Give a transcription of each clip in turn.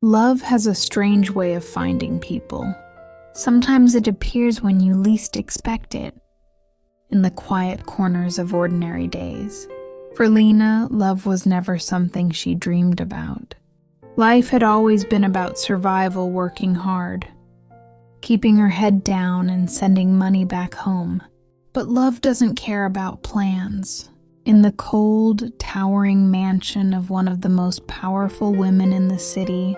Love has a strange way of finding people. Sometimes it appears when you least expect it, in the quiet corners of ordinary days. For Lena, love was never something she dreamed about. Life had always been about survival, working hard, keeping her head down and sending money back home. But love doesn't care about plans. In the cold, towering mansion of one of the most powerful women in the city,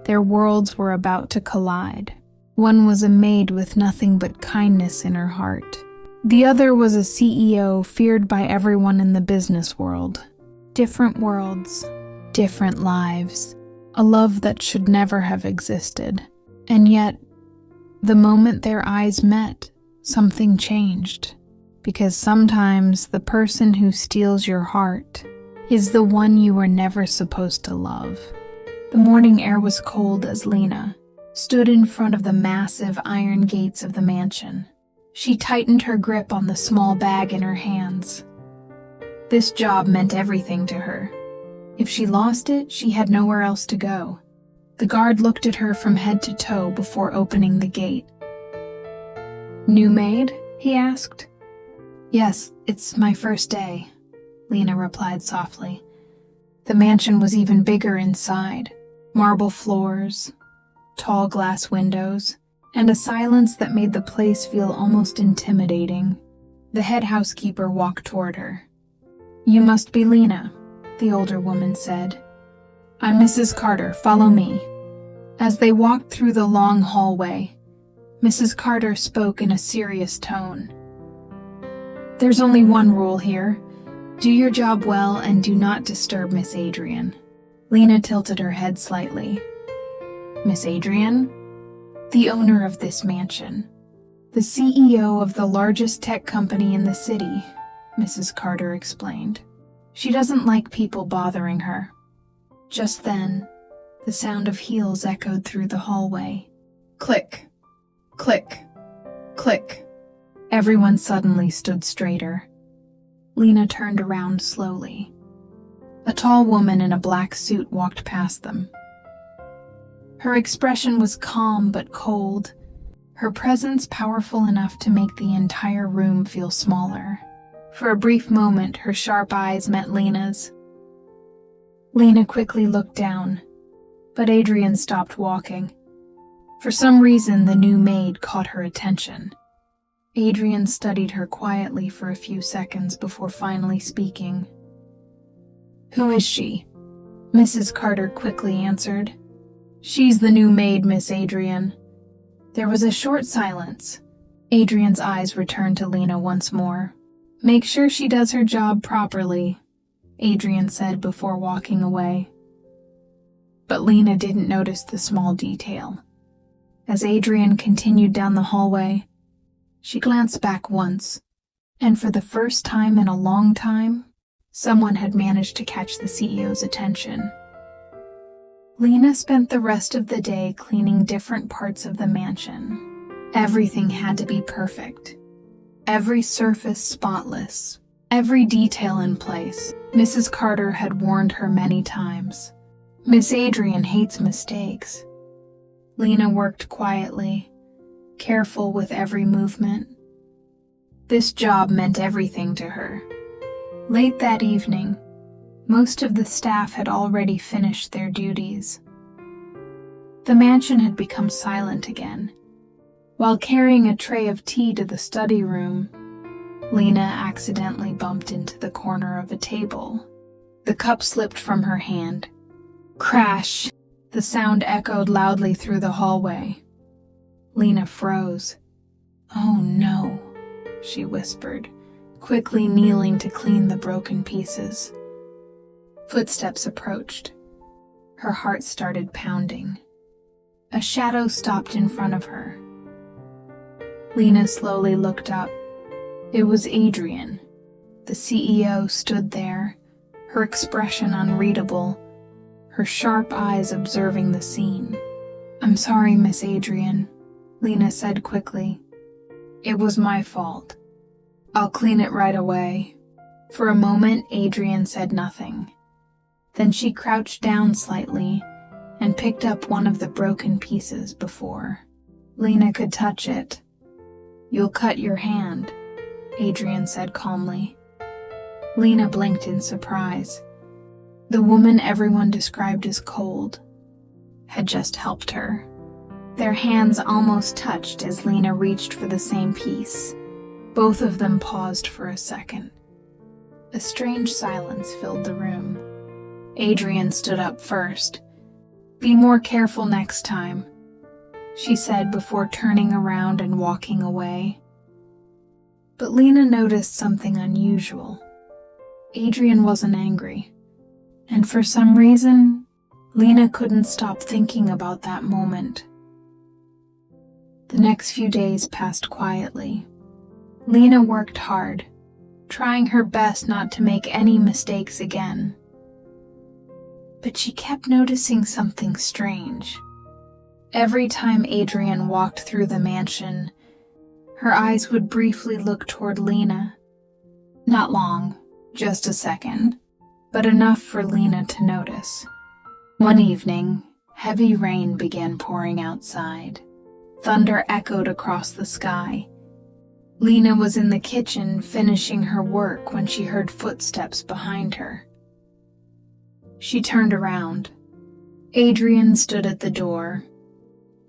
their worlds were about to collide. One was a maid with nothing but kindness in her heart. The other was a CEO feared by everyone in the business world. Different worlds, different lives, a love that should never have existed. And yet, the moment their eyes met, something changed. Because sometimes the person who steals your heart is the one you were never supposed to love. The morning air was cold as Lena stood in front of the massive iron gates of the mansion. She tightened her grip on the small bag in her hands. This job meant everything to her. If she lost it, she had nowhere else to go. The guard looked at her from head to toe before opening the gate. "New maid?" he asked. "Yes, it's my first day," Lena replied softly. The mansion was even bigger inside. Marble floors, tall glass windows, and a silence that made the place feel almost intimidating. The head housekeeper walked toward her. "You must be Lena," the older woman said. "I'm Mrs. Carter, follow me." As they walked through the long hallway, Mrs. Carter spoke in a serious tone. "There's only one rule here. Do your job well and do not disturb Miss Adrian." Lena tilted her head slightly. "Miss Adrian?" "The owner of this mansion. The CEO of the largest tech company in the city," Mrs. Carter explained. "She doesn't like people bothering her." Just then, the sound of heels echoed through the hallway. Click, click, click. Everyone suddenly stood straighter. Lena turned around slowly. A tall woman in a black suit walked past them. Her expression was calm but cold, her presence powerful enough to make the entire room feel smaller. For a brief moment, her sharp eyes met Lena's. Lena quickly looked down, but Adrian stopped walking. For some reason, the new maid caught her attention. Adrian studied her quietly for a few seconds before finally speaking. "Who is she?" Mrs. Carter quickly answered. "She's the new maid, Miss Adrian." There was a short silence. Adrian's eyes returned to Lena once more. "Make sure she does her job properly," Adrian said before walking away. But Lena didn't notice the small detail. As Adrian continued down the hallway, she glanced back once, and for the first time in a long time, someone had managed to catch the CEO's attention. Lena spent the rest of the day cleaning different parts of the mansion. Everything had to be perfect. Every surface spotless. Every detail in place. Mrs. Carter had warned her many times. Miss Adrian hates mistakes. Lena worked quietly, careful with every movement. This job meant everything to her. Late that evening, most of the staff had already finished their duties. The mansion had become silent again. While carrying a tray of tea to the study room, Lena accidentally bumped into the corner of a table. The cup slipped from her hand. Crash! The sound echoed loudly through the hallway. Lena froze. "Oh no," she whispered, quickly kneeling to clean the broken pieces. Footsteps approached. Her heart started pounding. A shadow stopped in front of her. Lena slowly looked up. It was Adrian. The CEO stood there, her expression unreadable, her sharp eyes observing the scene. "I'm sorry, Miss Adrian," Lena said quickly. "It was my fault. I'll clean it right away." For a moment, Adrian said nothing. Then she crouched down slightly, and picked up one of the broken pieces before Lena could touch it. "You'll cut your hand," Adrian said calmly. Lena blinked in surprise. The woman everyone described as cold had just helped her. Their hands almost touched as Lena reached for the same piece. Both of them paused for a second. A strange silence filled the room. Adrian stood up first. "Be more careful next time," she said before turning around and walking away. But Lena noticed something unusual. Adrian wasn't angry, and for some reason, Lena couldn't stop thinking about that moment. The next few days passed quietly. Lena worked hard, trying her best not to make any mistakes again. But she kept noticing something strange. Every time Adrian walked through the mansion, her eyes would briefly look toward Lena. Not long, just a second, but enough for Lena to notice. One evening, heavy rain began pouring outside. Thunder echoed across the sky. Lena was in the kitchen finishing her work when she heard footsteps behind her. She turned around. Adrian stood at the door.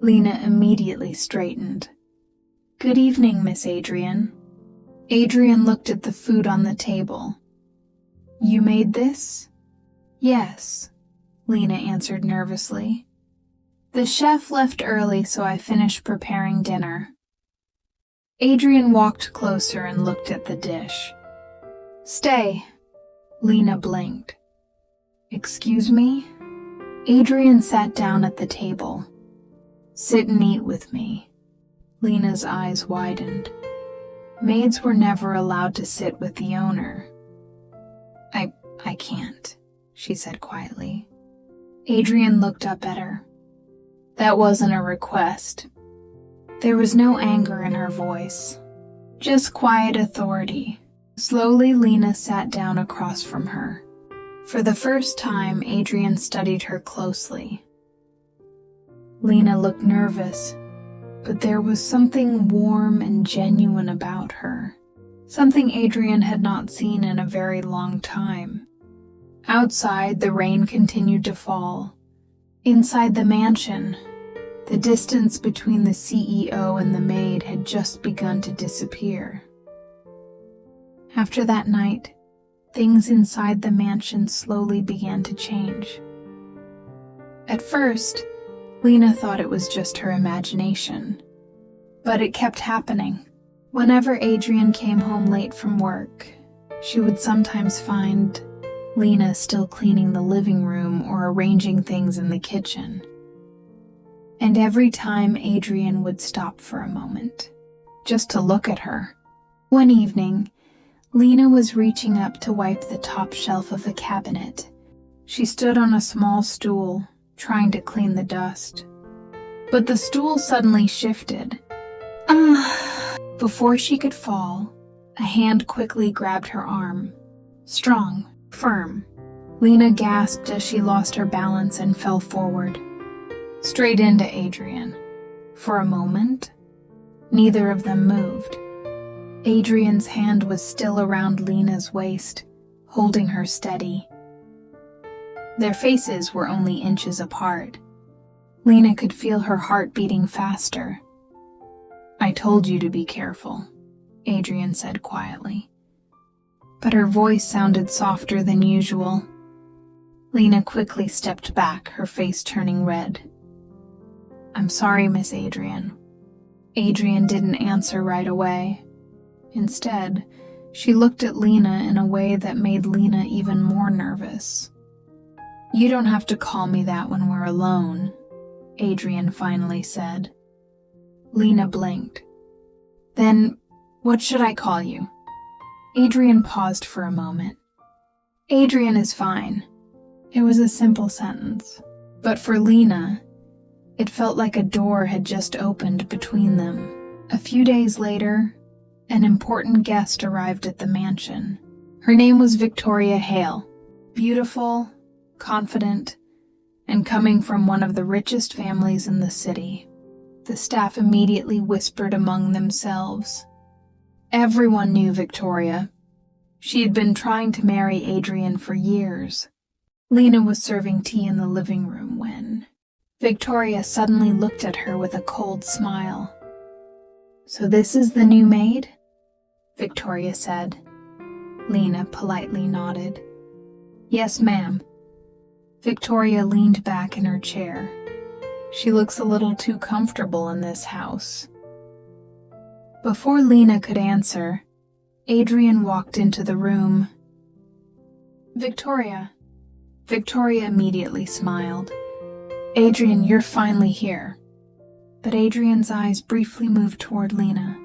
Lena immediately straightened. "Good evening, Miss Adrian." Adrian looked at the food on the table. "You made this?" "Yes," Lena answered nervously. "The chef left early, so I finished preparing dinner." Adrian walked closer and looked at the dish. "Stay." Lena blinked. "Excuse me?" Adrian sat down at the table. "Sit and eat with me." Lena's eyes widened. Maids were never allowed to sit with the owner. I can't," she said quietly. Adrian looked up at her. That wasn't a request. There was no anger in her voice, just quiet authority. Slowly, Lena sat down across from her. For the first time, Adrian studied her closely. Lena looked nervous, but there was something warm and genuine about her, something Adrian had not seen in a very long time. Outside, the rain continued to fall. Inside the mansion, the distance between the CEO and the maid had just begun to disappear. After that night, things inside the mansion slowly began to change. At first, Lena thought it was just her imagination, but it kept happening. Whenever Adrian came home late from work, she would sometimes find Lena still cleaning the living room or arranging things in the kitchen. And every time Adrian would stop for a moment, just to look at her. One evening, Lena was reaching up to wipe the top shelf of a cabinet. She stood on a small stool, trying to clean the dust. But the stool suddenly shifted. Before she could fall, a hand quickly grabbed her arm. Strong, firm. Lena gasped as she lost her balance and fell forward, straight into Adrian. For a moment, neither of them moved. Adrian's hand was still around Lena's waist, holding her steady. Their faces were only inches apart. Lena could feel her heart beating faster. "I told you to be careful," Adrian said quietly. But her voice sounded softer than usual. Lena quickly stepped back, her face turning red. "I'm sorry, Miss Adrian." Adrian didn't answer right away. Instead, she looked at Lena in a way that made Lena even more nervous. "You don't have to call me that when we're alone," Adrian finally said. Lena blinked. "Then, what should I call you?" Adrian paused for a moment. "Adrian is fine." It was a simple sentence, but for Lena, it felt like a door had just opened between them. A few days later, an important guest arrived at the mansion. Her name was Victoria Hale. Beautiful, confident, and coming from one of the richest families in the city. The staff immediately whispered among themselves. Everyone knew Victoria. She had been trying to marry Adrian for years. Lena was serving tea in the living room when Victoria suddenly looked at her with a cold smile. "So this is the new maid?" Victoria said. Lena politely nodded. "Yes, ma'am." Victoria leaned back in her chair. "She looks a little too comfortable in this house." Before Lena could answer, Adrian walked into the room. "Victoria." Victoria immediately smiled. "Adrian, you're finally here." But Adrian's eyes briefly moved toward Lena.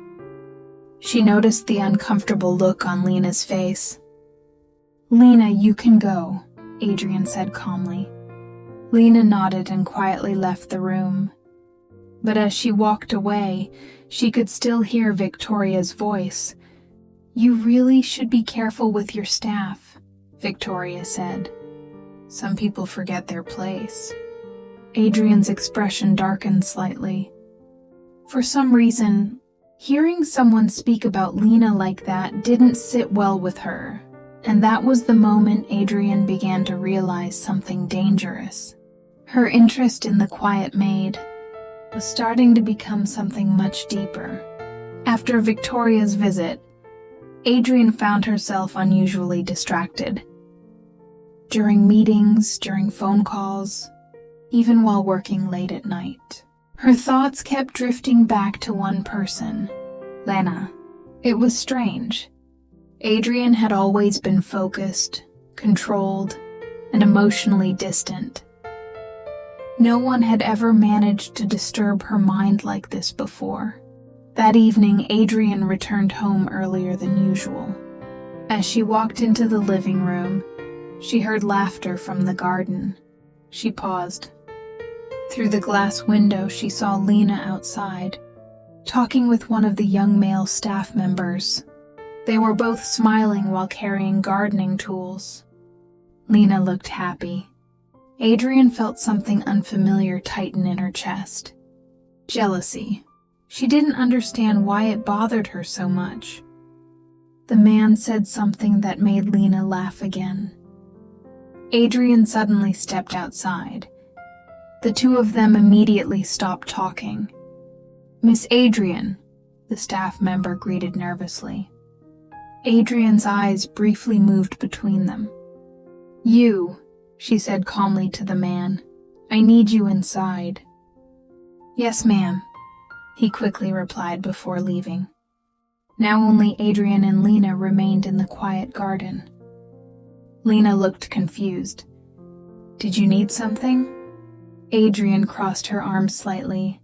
She noticed the uncomfortable look on Lena's face. "Lena, you can go," Adrian said calmly. Lena nodded and quietly left the room. But as she walked away, she could still hear Victoria's voice. "You really should be careful with your staff," Victoria said. "Some people forget their place." Adrian's expression darkened slightly. For some reason, hearing someone speak about Lena like that didn't sit well with her, and that was the moment Adrian began to realize something dangerous. Her interest in the quiet maid was starting to become something much deeper. After Victoria's visit, Adrian found herself unusually distracted. During meetings, during phone calls, even while working late at night, her thoughts kept drifting back to one person, Lena. It was strange. Adrian had always been focused, controlled, and emotionally distant. No one had ever managed to disturb her mind like this before. That evening, Adrian returned home earlier than usual. As she walked into the living room, she heard laughter from the garden. She paused. Through the glass window, she saw Lena outside, talking with one of the young male staff members. They were both smiling while carrying gardening tools. Lena looked happy. Adrian felt something unfamiliar tighten in her chest. Jealousy. She didn't understand why it bothered her so much. The man said something that made Lena laugh again. Adrian suddenly stepped outside. The two of them immediately stopped talking. "Miss Adrian," the staff member greeted nervously. Adrian's eyes briefly moved between them. "You," she said calmly to the man. "I need you inside." "Yes, ma'am," he quickly replied before leaving. Now only Adrian and Lena remained in the quiet garden. Lena looked confused. "Did you need something?" Adrian crossed her arms slightly.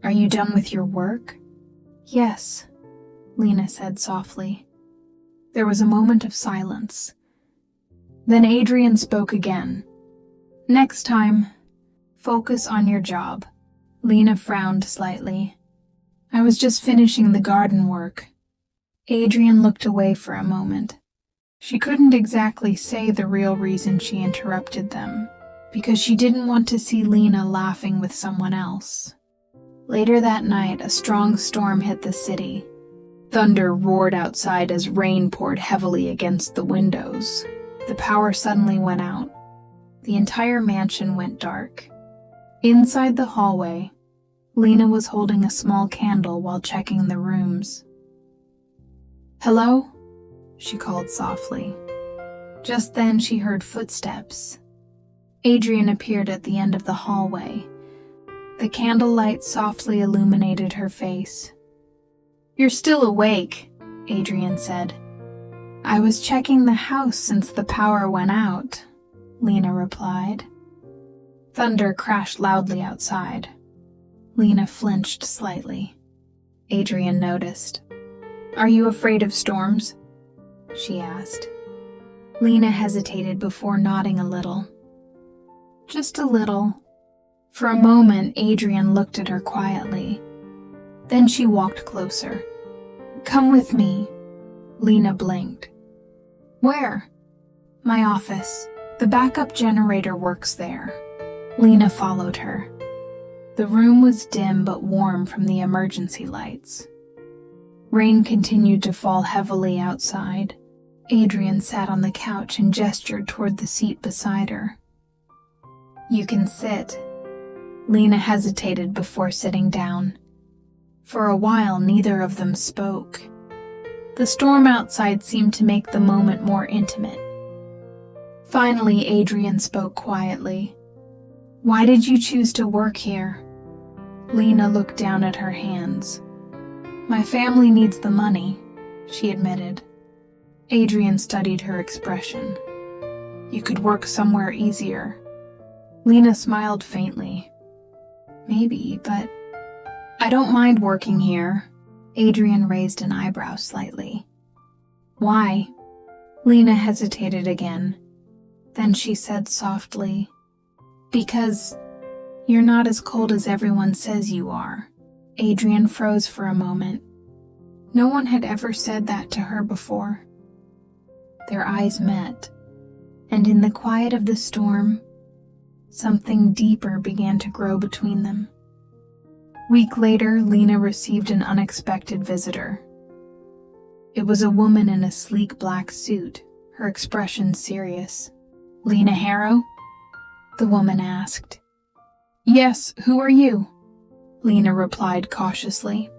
"Are you done with your work?" "Yes," Lena said softly. There was a moment of silence. Then Adrian spoke again. "Next time, focus on your job." Lena frowned slightly. "I was just finishing the garden work." Adrian looked away for a moment. She couldn't exactly say the real reason she interrupted them, because she didn't want to see Lena laughing with someone else. Later that night, a strong storm hit the city. Thunder roared outside as rain poured heavily against the windows. The power suddenly went out. The entire mansion went dark. Inside the hallway, Lena was holding a small candle while checking the rooms. "Hello?" she called softly. Just then she heard footsteps. Adrian appeared at the end of the hallway. The candlelight softly illuminated her face. "You're still awake," Adrian said. "I was checking the house since the power went out," Lena replied. Thunder crashed loudly outside. Lena flinched slightly. Adrian noticed. "Are you afraid of storms?" she asked. Lena hesitated before nodding a little. "Just a little." For a moment, Adrian looked at her quietly. Then she walked closer. "Come with me." Lena blinked. "Where?" "My office. The backup generator works there." Lena followed her. The room was dim but warm from the emergency lights. Rain continued to fall heavily outside. Adrian sat on the couch and gestured toward the seat beside her. "You can sit." Lena hesitated before sitting down. For a while, neither of them spoke. The storm outside seemed to make the moment more intimate. Finally, Adrian spoke quietly. "Why did you choose to work here?" Lena looked down at her hands. "My family needs the money," she admitted. Adrian studied her expression. "You could work somewhere easier." Lena smiled faintly. "Maybe, but I don't mind working here." Adrian raised an eyebrow slightly. "Why?" Lena hesitated again. Then she said softly, "Because you're not as cold as everyone says you are." Adrian froze for a moment. No one had ever said that to her before. Their eyes met, and in the quiet of the storm, something deeper began to grow between them. A week later, Lena received an unexpected visitor. It was a woman in a sleek black suit, her expression serious. "Lena Harrow?" the woman asked. "Yes, who are you?" Lena replied cautiously.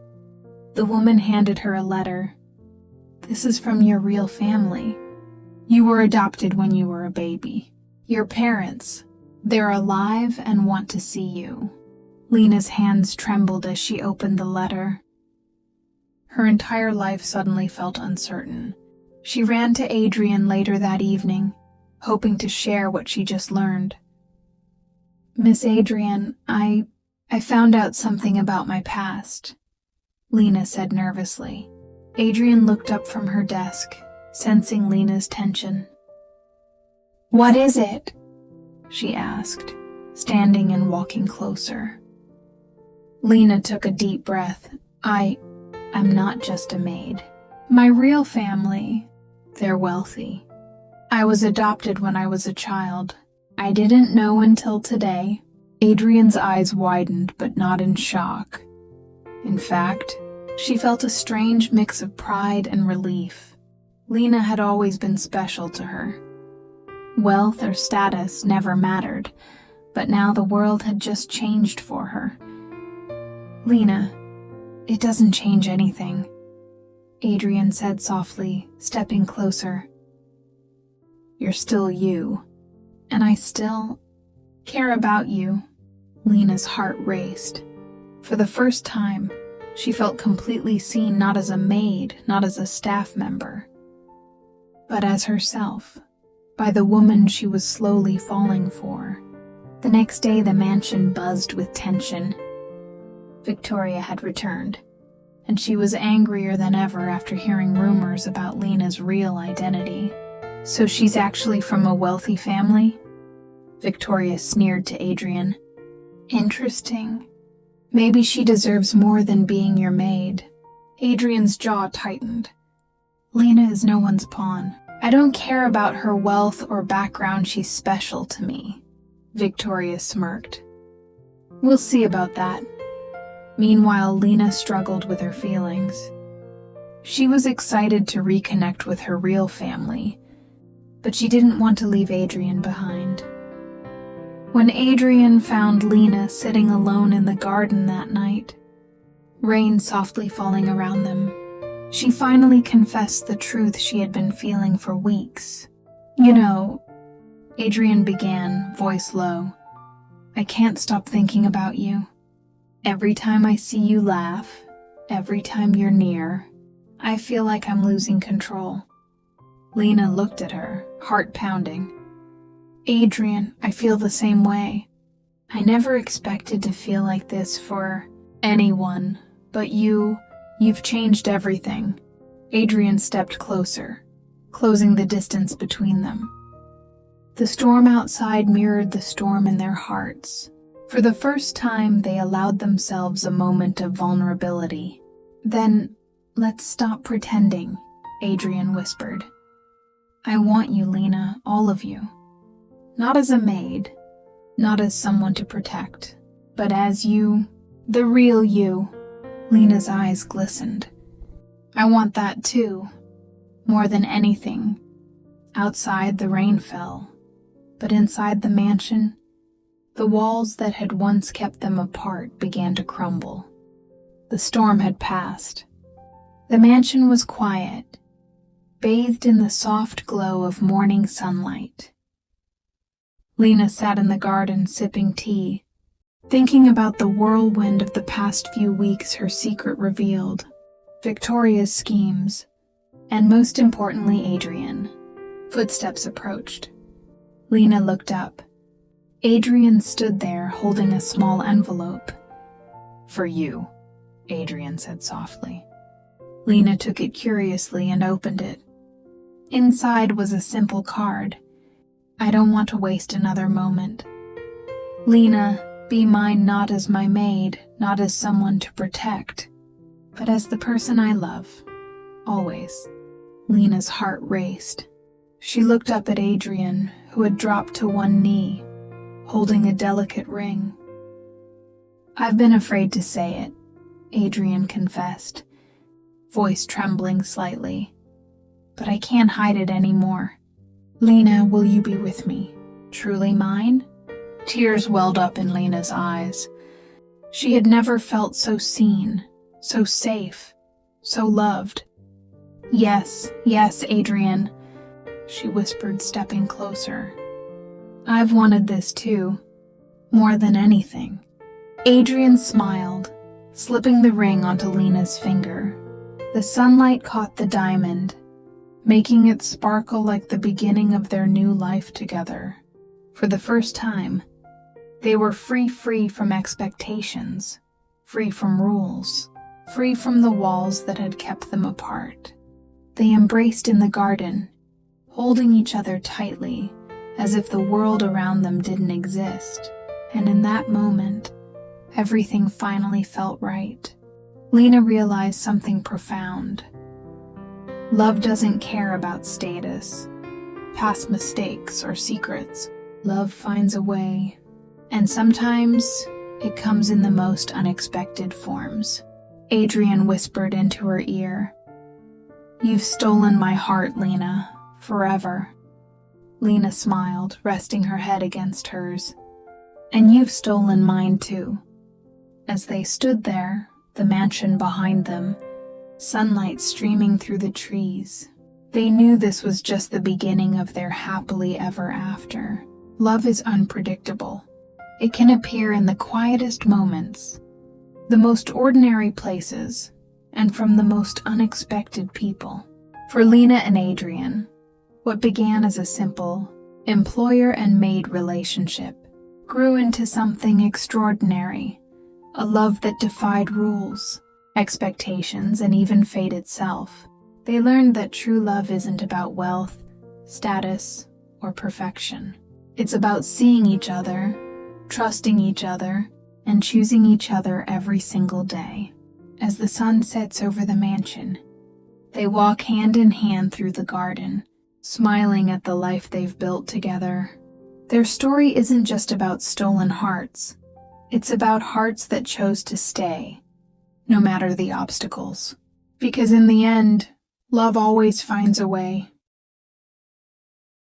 The woman handed her a letter. "This is from your real family. You were adopted when you were a baby. Your parents, they're alive and want to see you." Lena's hands trembled as she opened the letter. Her entire life suddenly felt uncertain. She ran to Adrian later that evening, hoping to share what she just learned. "Miss Adrian, I found out something about my past," Lena said nervously. Adrian looked up from her desk, sensing Lena's tension. "What is it?" she asked, standing and walking closer. Lena took a deep breath. I'm not just a maid. My real family, they're wealthy. I was adopted when I was a child. I didn't know until today." Adrian's eyes widened, but not in shock. In fact, she felt a strange mix of pride and relief. Lena had always been special to her. Wealth or status never mattered, but now the world had just changed for her. "Lena, it doesn't change anything," Adrian said softly, stepping closer. "You're still you, and I still care about you." Lena's heart raced. For the first time, she felt completely seen, not as a maid, not as a staff member, but as herself, by the woman she was slowly falling for. The next day, the mansion buzzed with tension. Victoria had returned, and she was angrier than ever after hearing rumors about Lena's real identity. "So she's actually from a wealthy family?" Victoria sneered to Adrian. "Interesting. Maybe she deserves more than being your maid." Adrian's jaw tightened. "Lena is no one's pawn. I don't care about her wealth or background, she's special to me." Victoria smirked. "We'll see about that." Meanwhile, Lena struggled with her feelings. She was excited to reconnect with her real family, but she didn't want to leave Adrian behind. When Adrian found Lena sitting alone in the garden that night, rain softly falling around them, she finally confessed the truth she had been feeling for weeks. "You know," Adrian began, voice low, "I can't stop thinking about you. Every time I see you laugh, every time you're near, I feel like I'm losing control." Lena looked at her, heart pounding. "Adrian, I feel the same way. I never expected to feel like this for anyone, but you've changed everything." Adrian stepped closer, closing the distance between them. The storm outside mirrored the storm in their hearts. For the first time, they allowed themselves a moment of vulnerability. "Then, let's stop pretending," Adrian whispered. "I want you, Lena, all of you. Not as a maid, not as someone to protect, but as you, the real you. Lena's eyes glistened. I want that too, more than anything. Outside, the rain fell, but inside the mansion, the walls that had once kept them apart began to crumble. The storm had passed. The mansion was quiet, bathed in the soft glow of morning sunlight. Lena sat in the garden sipping tea, thinking about the whirlwind of the past few weeks her secret revealed, Victoria's schemes, and most importantly, Adrian. Footsteps approached. Lena looked up. Adrian stood there holding a small envelope. For you, Adrian said softly. Lena took it curiously and opened it. Inside was a simple card. I don't want to waste another moment. Lena, be mine not as my maid, not as someone to protect, but as the person I love. Always. Lena's heart raced. She looked up at Adrian, who had dropped to one knee, holding a delicate ring. I've been afraid to say it, Adrian confessed, voice trembling slightly. But I can't hide it anymore. Lena, will you be with me? Truly mine? Tears welled up in Lena's eyes. She had never felt so seen, so safe, so loved. Yes, yes, Adrian, she whispered, stepping closer. I've wanted this too, more than anything. Adrian smiled, slipping the ring onto Lena's finger. The sunlight caught the diamond, making it sparkle like the beginning of their new life together. For the first time, they were free from expectations, free from rules, free from the walls that had kept them apart. They embraced in the garden, holding each other tightly, as if the world around them didn't exist. And in that moment, everything finally felt right. Lena realized something profound. Love doesn't care about status, past mistakes, or secrets. Love finds a way, and sometimes it comes in the most unexpected forms. Adrian whispered into her ear, You've stolen my heart, Lena, forever. Lena smiled, resting her head against hers. And you've stolen mine too. As they stood there, the mansion behind them, sunlight streaming through the trees, they knew this was just the beginning of their happily ever after. Love is unpredictable. It can appear in the quietest moments, the most ordinary places, and from the most unexpected people. For Lena and Adrian, what began as a simple employer and maid relationship grew into something extraordinary, a love that defied rules, expectations, and even fate itself. They learned that true love isn't about wealth, status, or perfection. It's about seeing each other, trusting each other, and choosing each other every single day. As the sun sets over the mansion, they walk hand in hand through the garden, smiling at the life they've built together. Their story isn't just about stolen hearts. It's about hearts that chose to stay, no matter the obstacles. Because in the end, love always finds a way.